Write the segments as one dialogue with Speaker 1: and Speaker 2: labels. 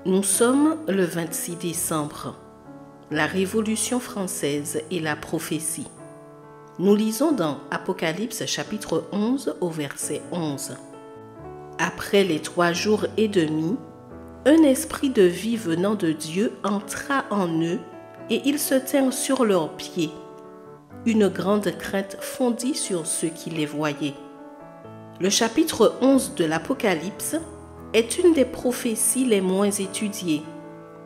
Speaker 1: Nous sommes le 26 décembre, la Révolution française et la prophétie. Nous lisons dans Apocalypse chapitre 11 au verset 11. Après les 3 jours et demi, un esprit de vie venant de Dieu entra en eux et ils se tinrent sur leurs pieds. Une grande crainte fondit sur ceux qui les voyaient. Le chapitre 11 de l'Apocalypse est une des prophéties les moins étudiées.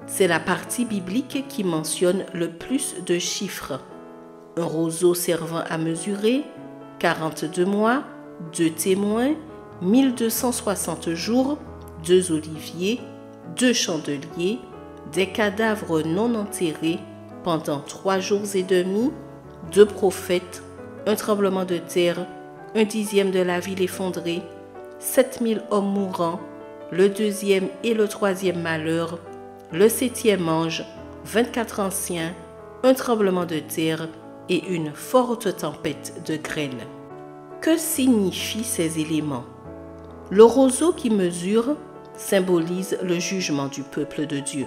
Speaker 1: C'est la partie biblique qui mentionne le plus de chiffres. Un roseau servant à mesurer, 42 mois, 2 témoins, 1260 jours, 2 oliviers, 2 chandeliers, des cadavres non enterrés pendant 3 jours et demi, 2 prophètes, un tremblement de terre, 1/10 de la ville effondrée, 7000 hommes mourants, le 2e et le 3e malheur, le 7e ange, 24 anciens, un tremblement de terre et une forte tempête de grêle. Que signifient ces éléments? Le roseau qui mesure symbolise le jugement du peuple de Dieu.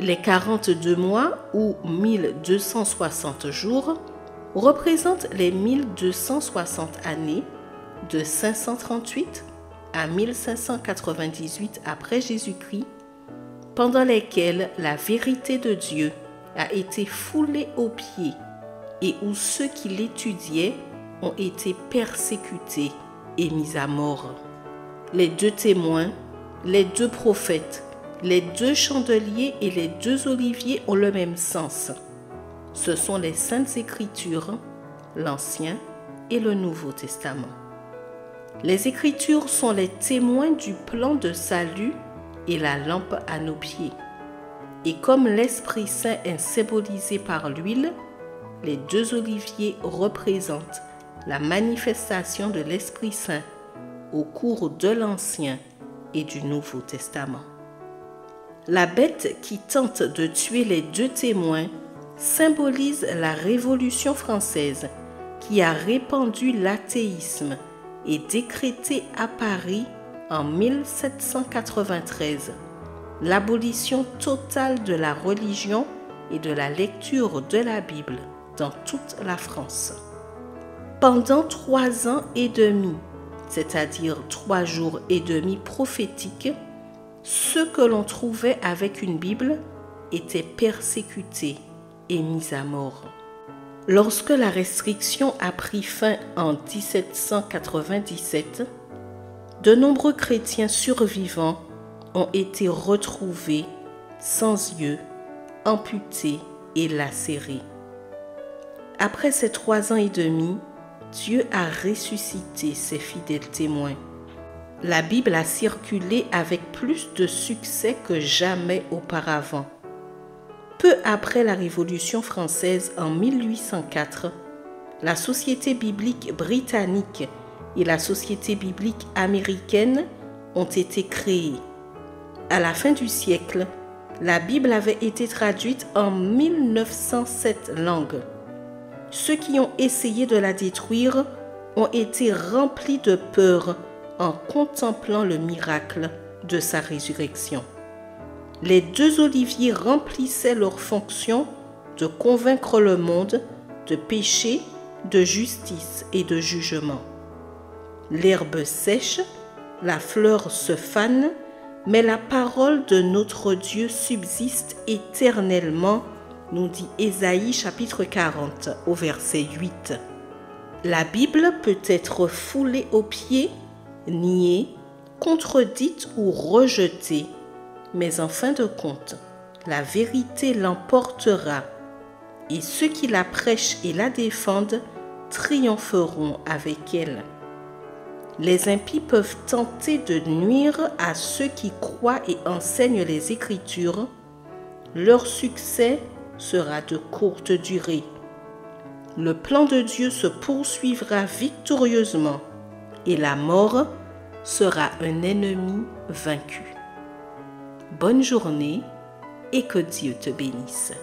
Speaker 1: Les 42 mois ou 1260 jours représentent les 1260 années de 538 à 1598 après Jésus-Christ, pendant lesquelles la vérité de Dieu a été foulée aux pieds et où ceux qui l'étudiaient ont été persécutés et mis à mort. Les 2 témoins, les 2 prophètes, les 2 chandeliers et les 2 oliviers ont le même sens. Ce sont les Saintes Écritures, l'Ancien et le Nouveau Testament. Les Écritures sont les témoins du plan de salut et la lampe à nos pieds. Et comme l'Esprit Saint est symbolisé par l'huile, les 2 oliviers représentent la manifestation de l'Esprit Saint au cours de l'Ancien et du Nouveau Testament. La bête qui tente de tuer les 2 témoins symbolise la Révolution française qui a répandu l'athéisme et décrété à Paris en 1793 l'abolition totale de la religion et de la lecture de la Bible dans toute la France. Pendant 3 ans et demi, c'est-à-dire 3 jours et demi prophétiques, ceux que l'on trouvait avec une Bible étaient persécutés et mis à mort. Lorsque la restriction a pris fin en 1797, de nombreux chrétiens survivants ont été retrouvés sans yeux, amputés et lacérés. Après ces 3 ans et demi, Dieu a ressuscité ses fidèles témoins. La Bible a circulé avec plus de succès que jamais auparavant. Peu après la Révolution française en 1804, la Société biblique britannique et la Société biblique américaine ont été créées. À la fin du siècle, la Bible avait été traduite en 1907 langues. Ceux qui ont essayé de la détruire ont été remplis de peur en contemplant le miracle de sa résurrection. Les 2 oliviers remplissaient leur fonction de convaincre le monde de péché, de justice et de jugement. L'herbe sèche, la fleur se fane, mais la parole de notre Dieu subsiste éternellement, nous dit Ésaïe chapitre 40 au verset 8. La Bible peut être foulée aux pieds, niée, contredite ou rejetée, mais en fin de compte, la vérité l'emportera et ceux qui la prêchent et la défendent triompheront avec elle. Les impies peuvent tenter de nuire à ceux qui croient et enseignent les Écritures. Leur succès sera de courte durée. Le plan de Dieu se poursuivra victorieusement et la mort sera un ennemi vaincu. Bonne journée et que Dieu te bénisse.